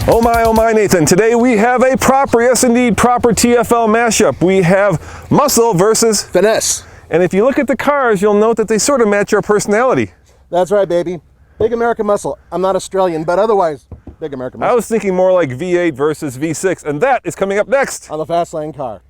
Oh my, Nathan. Today we have a proper, yes indeed, proper TFL mashup. We have muscle versus finesse. And if you look at the cars, you'll note that they sort of match our personality. That's right, baby. Big American muscle. I'm not Australian, but otherwise, big American muscle. I was thinking more like V8 versus V6, and that is coming up next on the Fast Lane Car.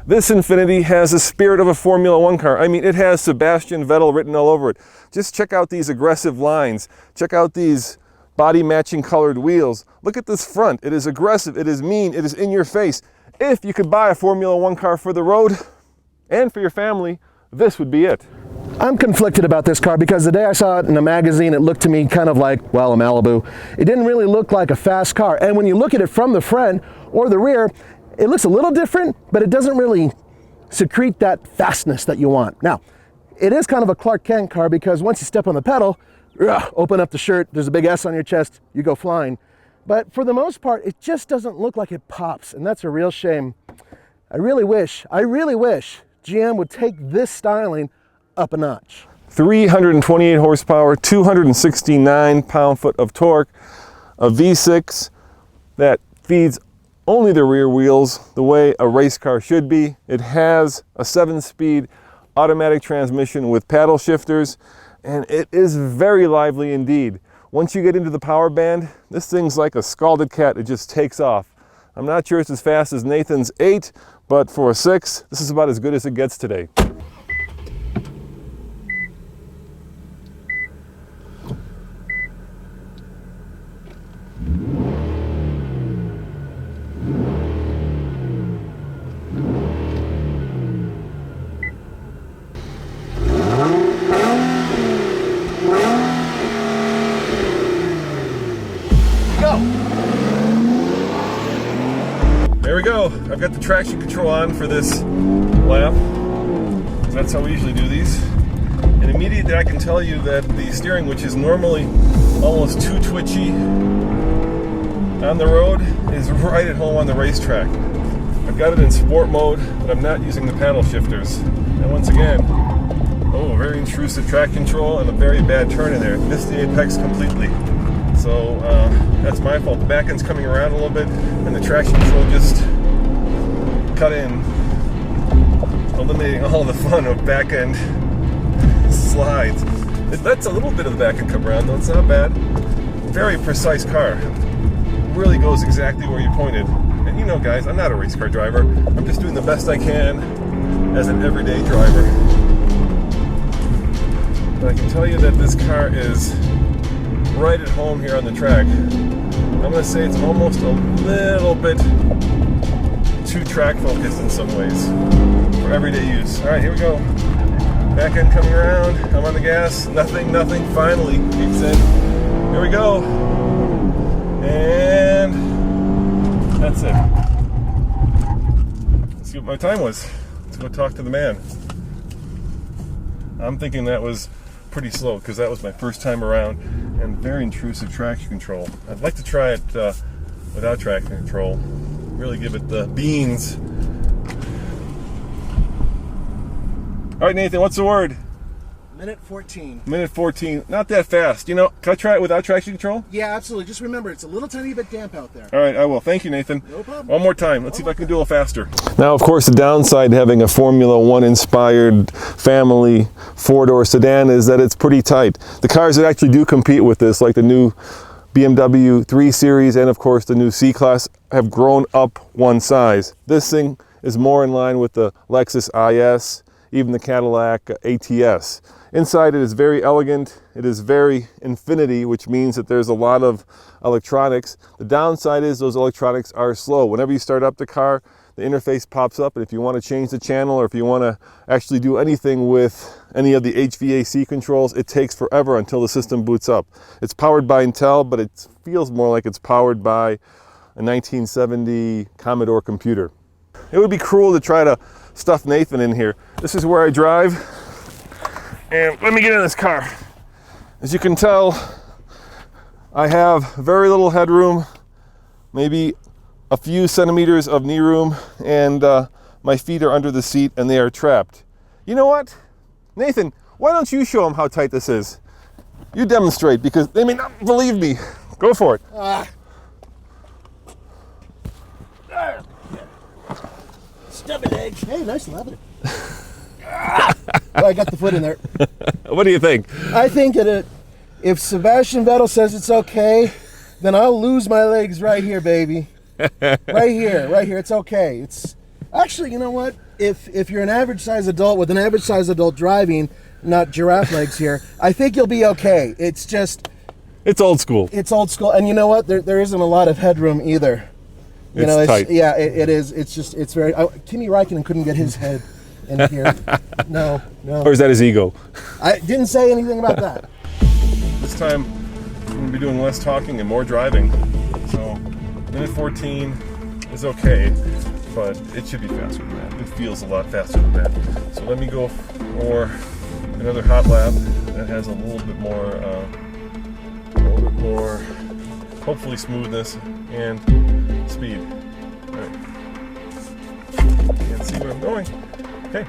This Infiniti has the spirit of a Formula One car. I mean, it has Sebastian Vettel written all over it. Just check out these aggressive lines. Check out these body matching colored wheels. Look at this front. It is aggressive, it is mean, it is in your face. If you could buy a Formula One car for the road and for your family, this would be it. I'm conflicted about this car because the day I saw it in a magazine, it looked to me kind of like, well, a Malibu. It didn't really look like a fast car. And when you look at it from the front or the rear, it looks a little different, but it doesn't really secrete that fastness that you want. Now, it is kind of a Clark Kent car because once you step on the pedal, open up the shirt, there's a big S on your chest, you go flying. But for the most part, it just doesn't look like it pops, and that's a real shame. I really wish GM would take this styling up a notch. 328 horsepower, 269 pound-foot of torque, a V6 that feeds only the rear wheels the way a race car should be. It has a 7-speed automatic transmission with paddle shifters, and it is very lively indeed. Once you get into the power band, this thing's like a scalded cat. It just takes off. I'm not sure it's as fast as Nathan's 8, but for a 6, this is about as good as it gets today. There we go. I've got the traction control on for this lap. That's how we usually do these. And immediately I can tell you that the steering, which is normally almost too twitchy on the road, is right at home on the racetrack. I've got it in sport mode, but I'm not using the paddle shifters. And once again, very intrusive track control and a very bad turn in there. Missed the apex completely. So that's my fault. The back end's coming around a little bit, and the traction control just cut in, eliminating all the fun of back end slides. That's a little bit of the back end come around, though. It's not bad. Very precise car. Really goes exactly where you pointed. And you know, guys, I'm not a race car driver. I'm just doing the best I can as an everyday driver. But I can tell you that this car is right at home here on the track. I'm going to say it's almost a little bit too track focused in some ways for everyday use. All right, here we go. Back end coming around. I'm on the gas. Nothing. Finally kicks in. Here we go. And that's it. Let's see what my time was. Let's go talk to the man. I'm thinking that was pretty slow because that was my first time around, and very intrusive traction control. I'd like to try it without traction control. Really give it the beans. All right, Nathan, what's the word? Minute 14. Minute 14. Not that fast. You know, can I try it without traction control? Yeah, absolutely. Just remember, it's a little tiny bit damp out there. All right, I will. Thank you, Nathan. No problem. One more time. Let's see if I can do a little faster. Now, of course, the downside to having a Formula One inspired family four-door sedan is that it's pretty tight. The cars that actually do compete with this, like the new BMW 3 Series and, of course, the new C-Class, have grown up one size. This thing is more in line with the Lexus IS, even the Cadillac ATS. Inside it is very elegant. It is very Infiniti, which means that there's a lot of electronics. The downside is those electronics are slow. Whenever you start up the car, the interface pops up, and if you want to change the channel or if you want to actually do anything with any of the HVAC controls, it takes forever until the system boots up. It's powered by Intel, but it feels more like it's powered by a 1970 Commodore computer. It would be cruel to try to stuff Nathan in here. This is where I drive. And let me get in this car. As you can tell, I have very little headroom, maybe a few centimeters of knee room, and my feet are under the seat and they are trapped. You know what? Nathan, why don't you show them how tight this is? You demonstrate, because they may not believe me. Go for it. Stubby legs. Hey, nice leather. Oh, I got the foot in there. What do you think? I think that if Sebastian Vettel says it's okay, then I'll lose my legs right here, baby. Right here. It's okay. It's actually, you know what? If you're an average size adult with an average size adult driving, not giraffe legs here, I think you'll be okay. It's just... It's old school. It's old school. And you know what? There isn't a lot of headroom either. It's tight. Yeah, it is. It's just, it's very... Kimi Räikkönen couldn't get his head in here. No. Or is that his ego? I didn't say anything about that. This time, I'm going to be doing less talking and more driving. So, minute 14 is okay, but it should be faster than that. It feels a lot faster than that. So let me go for another hot lap that has a little bit more, hopefully smoothness and speed. All right. Can't see where I'm going. Okay.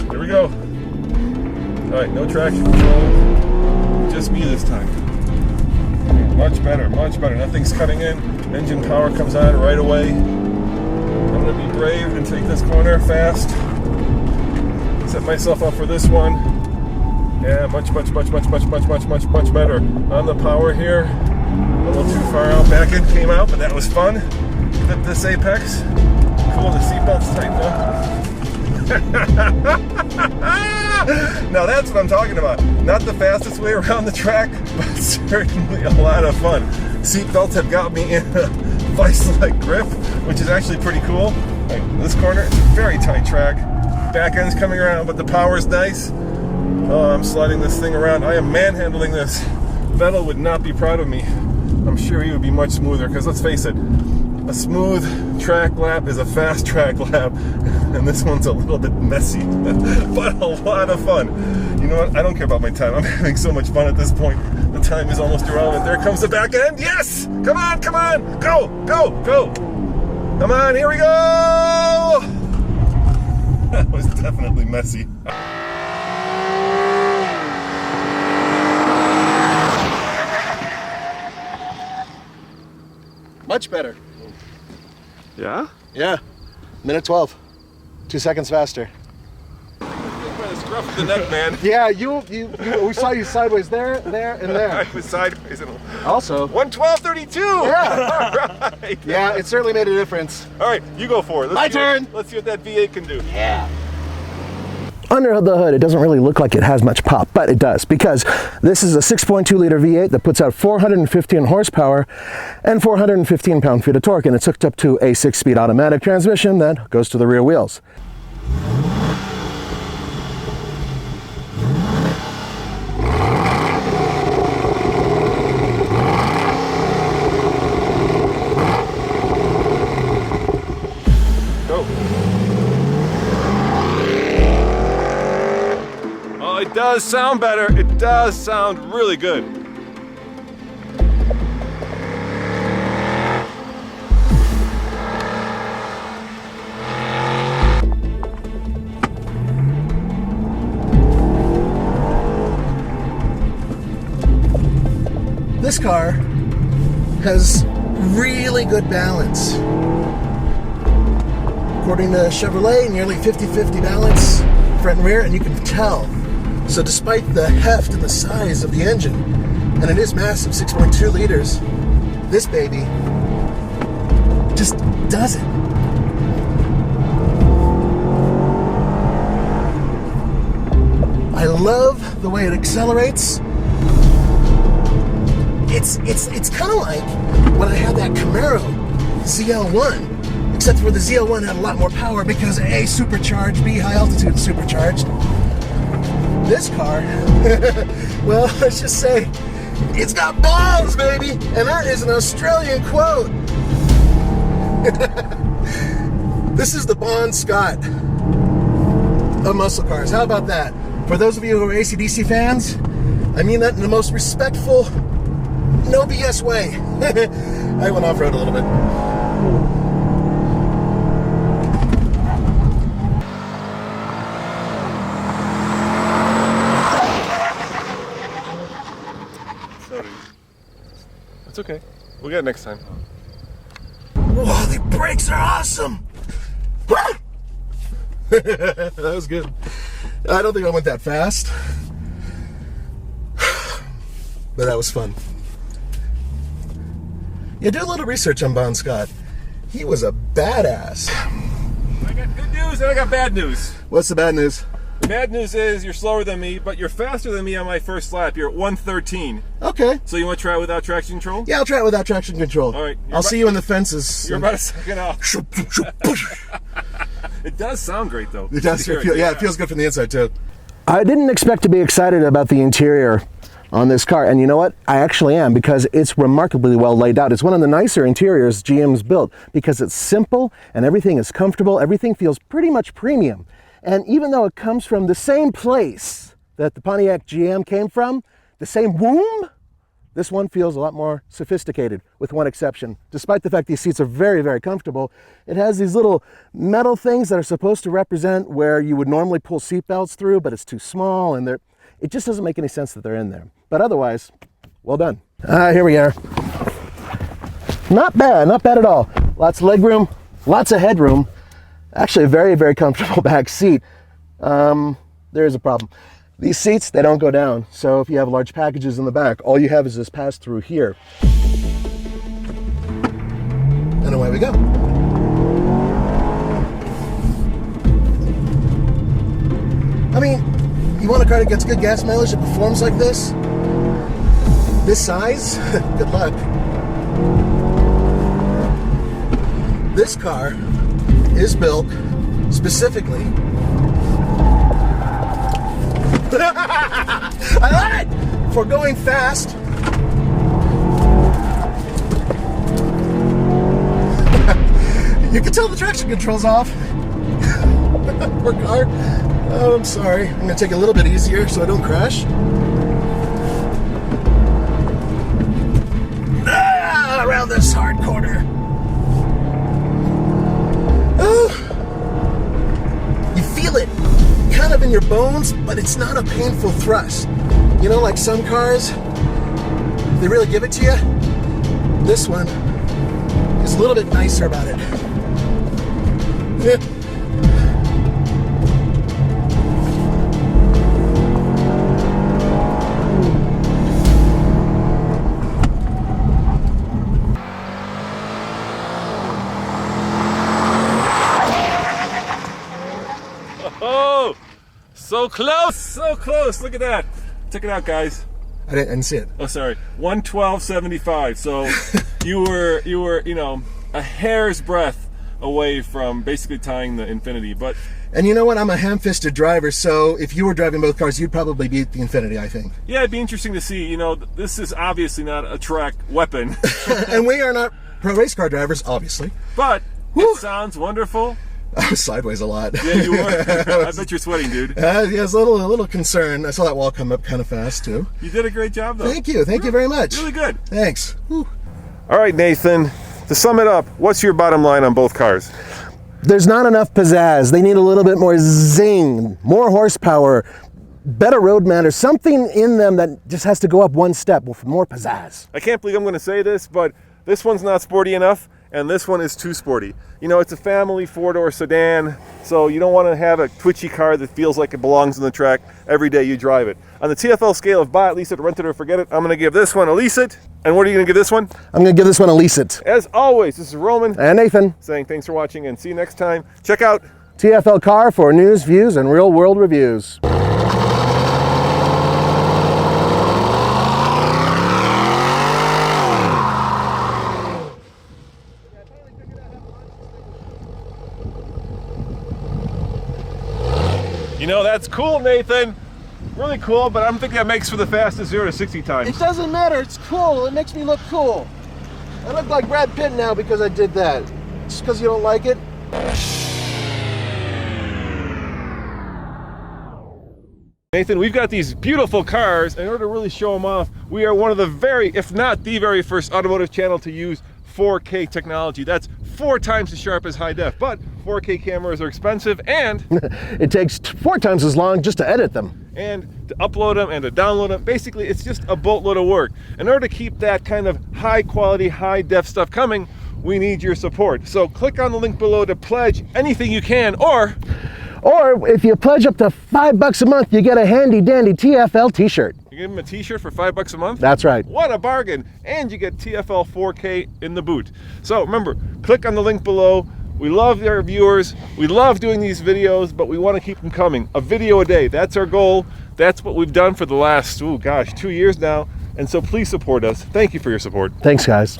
Here we go. All right, no traction control. Just me this time. Much better, much better. Nothing's cutting in. Engine power comes on right away. I'm gonna be brave and take this corner fast. Set myself up for this one. Yeah, much better. On the power here. A little too far out. Back end came out, but that was fun. Flip this apex. Cool, the seatbelt's tight though. Now that's what I'm talking about. Not the fastest way around the track, but certainly a lot of fun. Seatbelts have got me in a vice-like grip, which is actually pretty cool. Like this corner, it's a very tight track. Back end's coming around, but the power's nice. Oh, I'm sliding this thing around. I am manhandling this. Vettel would not be proud of me. I'm sure he would be much smoother, because let's face it, a smooth track lap is a fast track lap, and this one's a little bit messy, but a lot of fun. You know what? I don't care about my time. I'm having so much fun at this point. The time is almost irrelevant. There comes the back end. Yes! Come on! Go! Come on, here we go! That was definitely messy. Much better. Yeah? Yeah. Minute 12. 2 seconds faster. By the scruff of the neck, man. Yeah, we saw you sideways there, and there. I was sideways. Also. 1:12:32. Yeah. All right. Yeah, it certainly made a difference. All right, you go for it. My turn. Let's see what that V8 can do. Yeah. Under the hood, it doesn't really look like it has much pop, but it does, because this is a 6.2 liter V8 that puts out 415 horsepower and 415 pound-feet of torque, and it's hooked up to a 6-speed automatic transmission that goes to the rear wheels. It does sound better. It does sound really good. car has really good balance. According to Chevrolet, nearly 50-50 balance, front and rear, and you can tell. So despite the heft and the size of the engine, and it is massive, 6.2 liters, this baby just does it. I love the way it accelerates. It's kind of like when I had that Camaro ZL1, except for the ZL1 had a lot more power because A, supercharged, B, high altitude supercharged. This car, well, let's just say, it's got balls, baby, and that is an Australian quote. This is the Bon Scott of muscle cars. How about that? For those of you who are AC/DC fans, I mean that in the most respectful, no BS way. I went off-road a little bit. Sorry. It's okay. We'll get it next time. Whoa, the brakes are awesome! That was good. I don't think I went that fast. But that was fun. Yeah, do a little research on Bon Scott. He was a badass. I got good news and I got bad news. What's the bad news? The bad news is you're slower than me, but you're faster than me on my first lap. You're at 113. Okay. So you want to try it without traction control? Yeah, I'll try it without traction control. All right. I'll see you in the fences. You're about a second off. It does sound great, though. It does. It feels good from the inside, too. I didn't expect to be excited about the interior on this car, and you know what? I actually am, because it's remarkably well laid out. It's one of the nicer interiors GM's built because it's simple and everything is comfortable. Everything feels pretty much premium. And even though it comes from the same place that the Pontiac GM came from, the same womb, this one feels a lot more sophisticated, with one exception. Despite the fact these seats are very, very comfortable, it has these little metal things that are supposed to represent where you would normally pull seat belts through, but it's too small, and it just doesn't make any sense that they're in there. But otherwise, well done. Here we are. Not bad at all. Lots of legroom, lots of headroom. Actually, a very, very comfortable back seat. There is a problem. These seats, they don't go down. So if you have large packages in the back, all you have is this pass through here. And away we go. I mean, you want a car that gets good gas mileage that performs like this? This size? Good luck. This car is built specifically. I love it! For going fast. You can tell the traction control's off. Poor car. Oh, I'm sorry. I'm gonna take it a little bit easier so I don't crash. Around this hard corner. Oh, you feel it kind of in your bones, but it's not a painful thrust. You know, like some cars, they really give it to you. This one is a little bit nicer about it. Oh, so close, so close. Look at that. Check it out, guys. I didn't see it. Oh, sorry. 112.75. So you were, you know, a hair's breadth away from basically tying the Infiniti. But and you know what? I'm a ham-fisted driver, so if you were driving both cars, you'd probably beat the Infiniti, I think. yeah, it'd be interesting to see. You know, this is obviously not a track weapon. And we are not pro race car drivers, obviously. But Whew. it sounds wonderful. I was sideways a lot. Yeah, you were. I bet you're sweating, dude. Yeah, I was a little concerned. I saw that wall come up kind of fast, too. You did a great job, though. Thank you very much. Really good. Thanks. Whew. All right, Nathan, to sum it up, what's your bottom line on both cars? There's not enough pizzazz. They need a little bit more zing, more horsepower, better road manners, something in them that just has to go up one step with more pizzazz. I can't believe I'm going to say this, but this one's not sporty enough, and this one is too sporty. You know, it's a family four-door sedan, so you don't want to have a twitchy car that feels like it belongs on the track every day you drive it. On the TFL scale of buy it, lease it, rent it, or forget it, I'm going to give this one a lease it. And what are you going to give this one? I'm going to give this one a lease it. As always, this is Roman And Nathan saying thanks for watching, and see you next time. Check out TFL Car for news, views, and real-world reviews. You know, that's cool, Nathan. Really cool, but I don't think that makes for the fastest 0 to 60 times. It doesn't matter. It's cool. It makes me look cool. I look like Brad Pitt now because I did that. Just because you don't like it? Nathan, we've got these beautiful cars. In order to really show them off, we are one of the very, if not the very first automotive channel to use 4K technology. That's 4 times as sharp as high def, but 4K cameras are expensive, and it takes 4 times as long just to edit them. And to upload them and to download them. Basically, it's just a boatload of work. In order to keep that kind of high quality, high def stuff coming, we need your support. So click on the link below to pledge anything you can, or if you pledge up to $5 a month, you get a handy dandy TFL t-shirt. you give them a t-shirt for $5 a month? That's right. What a bargain. And you get TFL 4K in the boot. So remember, click on the link below. We love our viewers. We love doing these videos, but we want to keep them coming. A video a day, that's our goal. That's what we've done for the last, 2 years now. And so please support us. Thank you for your support. Thanks, guys.